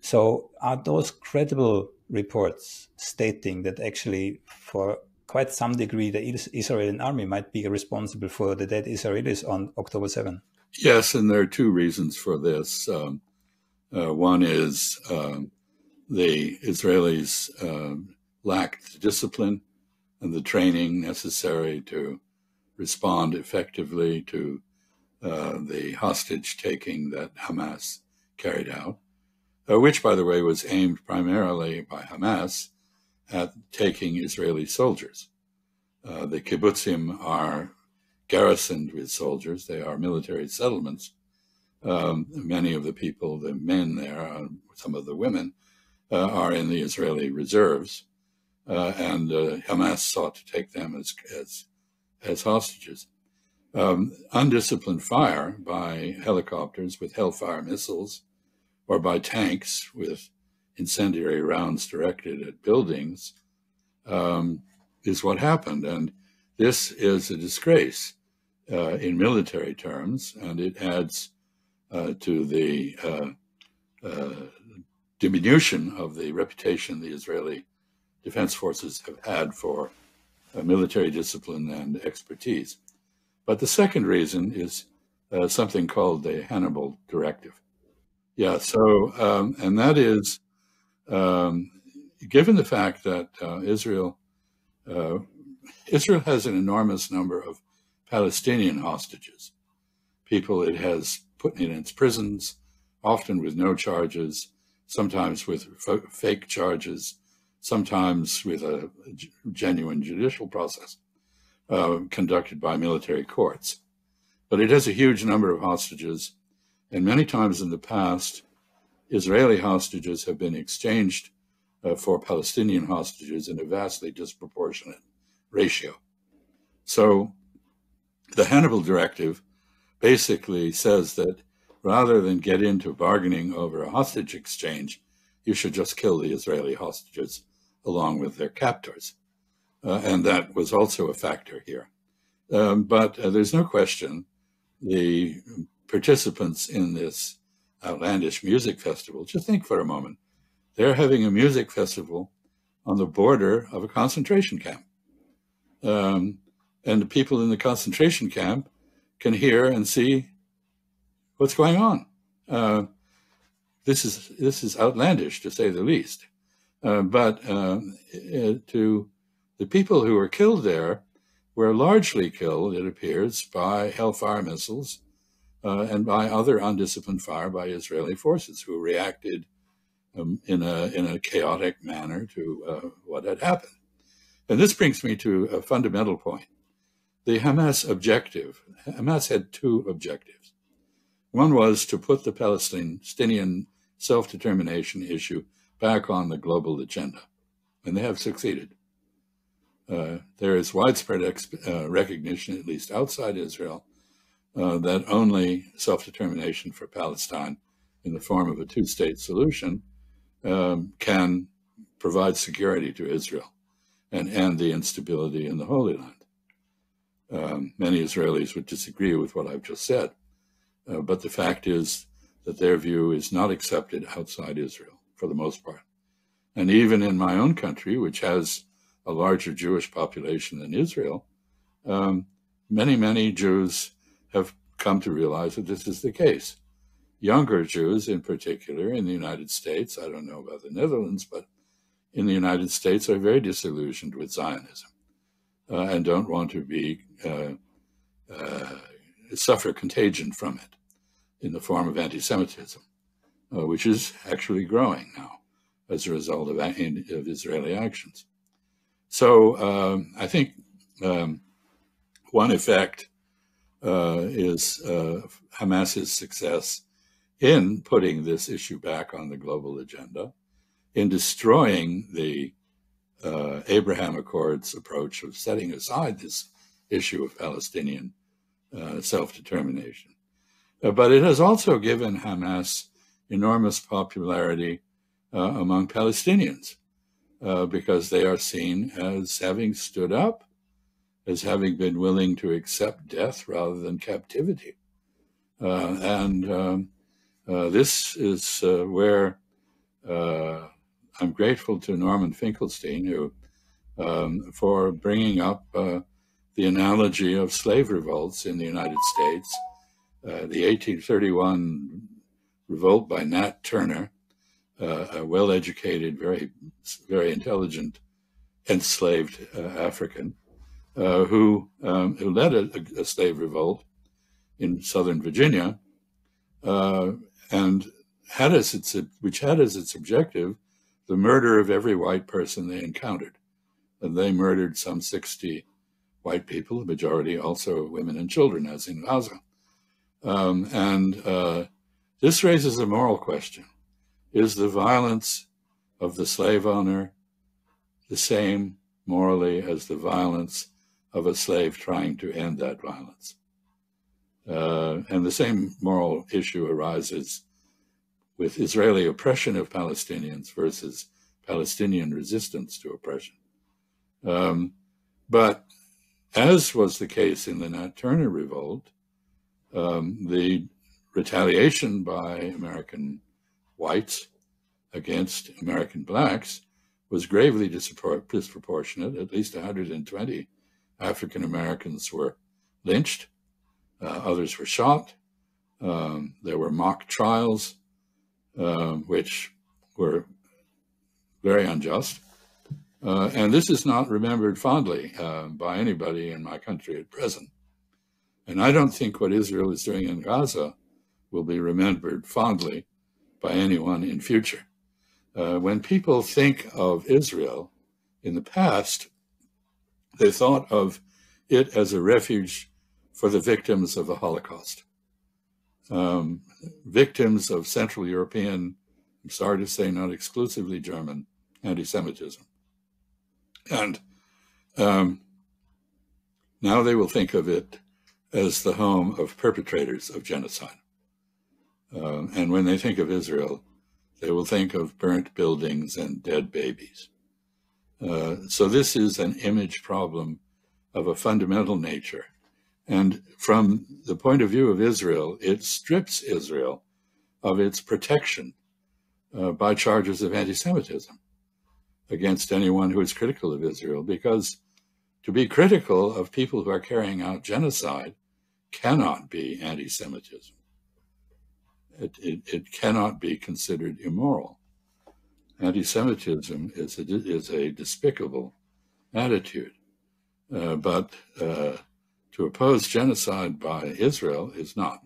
So are those credible reports stating that actually for quite some degree the Israeli army might be responsible for the dead Israelis on October 7? Yes, and there are two reasons for this. One is the Israelis lacked discipline and the training necessary to respond effectively to the hostage taking that Hamas carried out, which, by the way, was aimed primarily by Hamas at taking Israeli soldiers. The kibbutzim are garrisoned with soldiers. They are military settlements. Many of the people, the men there, some of the women, are in the Israeli reserves, and Hamas sought to take them as hostages. Undisciplined fire by helicopters with Hellfire missiles or by tanks with incendiary rounds directed at buildings is what happened. And this is a disgrace in military terms, and it adds to the diminution of the reputation the Israeli Defense Forces have had for military discipline and expertise. But the second reason is something called the Hannibal Directive. Yeah, so, and that is, given the fact that Israel has an enormous number of Palestinian hostages, people it has put in its prisons, often with no charges, sometimes with fake charges, sometimes with a genuine judicial process conducted by military courts. But it has a huge number of hostages, and many times in the past, Israeli hostages have been exchanged for Palestinian hostages in a vastly disproportionate ratio. So the Hannibal Directive basically says that rather than get into bargaining over a hostage exchange, you should just kill the Israeli hostages along with their captors. And that was also a factor here. But there's no question the participants in this outlandish music festival, just think for a moment, they're having a music festival on the border of a concentration camp. And the people in the concentration camp can hear and see what's going on. This is outlandish, to say the least. But to the people who were killed there were largely killed, it appears, by Hellfire missiles and by other undisciplined fire by Israeli forces who reacted in a chaotic manner to what had happened. And this brings me to a fundamental point. The Hamas had two objectives. One was to put the Palestinian self-determination issue back on the global agenda, and they have succeeded. There is widespread recognition, at least outside Israel, that only self-determination for Palestine in the form of a two-state solution can provide security to Israel and end the instability in the Holy Land. Many Israelis would disagree with what I've just said, but the fact is that their view is not accepted outside Israel for the most part. And even in my own country, which has a larger Jewish population than Israel, many Jews have come to realize that this is the case. Younger Jews, in particular, in the United States, I don't know about the Netherlands, but in the United States are very disillusioned with Zionism and don't want to be suffer contagion from it in the form of anti-Semitism, which is actually growing now as a result of Israeli actions. So I think one effect is Hamas's success in putting this issue back on the global agenda, in destroying the Abraham Accords approach of setting aside this issue of Palestinian self-determination. But it has also given Hamas enormous popularity among Palestinians because they are seen as having stood up, as having been willing to accept death rather than captivity. And this is where I'm grateful to Norman Finkelstein for bringing up the analogy of slave revolts in the United States. The 1831 revolt by Nat Turner, a well-educated, very intelligent, enslaved African, who led a slave revolt in Southern Virginia, and which had as its objective the murder of every white person they encountered. And they murdered some 60 white people, the majority also women and children, as in Gaza. This raises a moral question. Is the violence of the slave owner the same morally as the violence of a slave trying to end that violence? And the same moral issue arises with Israeli oppression of Palestinians versus Palestinian resistance to oppression. But as was the case in the Nat Turner revolt, the retaliation by American whites against American blacks was gravely disproportionate. At least 120 African Americans were lynched. Others were shot. There were mock trials, which were very unjust. And this is not remembered fondly by anybody in my country at present. And I don't think what Israel is doing in Gaza will be remembered fondly by anyone in future. When people think of Israel in the past, they thought of it as a refuge for the victims of the Holocaust, victims of Central European, I'm sorry to say not exclusively German, anti-Semitism. And now they will think of it as the home of perpetrators of genocide. And when they think of Israel, they will think of burnt buildings and dead babies. So this is an image problem of a fundamental nature. And from the point of view of Israel, it strips Israel of its protection by charges of anti-Semitism against anyone who is critical of Israel, because to be critical of people who are carrying out genocide cannot be anti-Semitism. It cannot be considered immoral. Anti-Semitism is a despicable attitude, but to oppose genocide by Israel is not.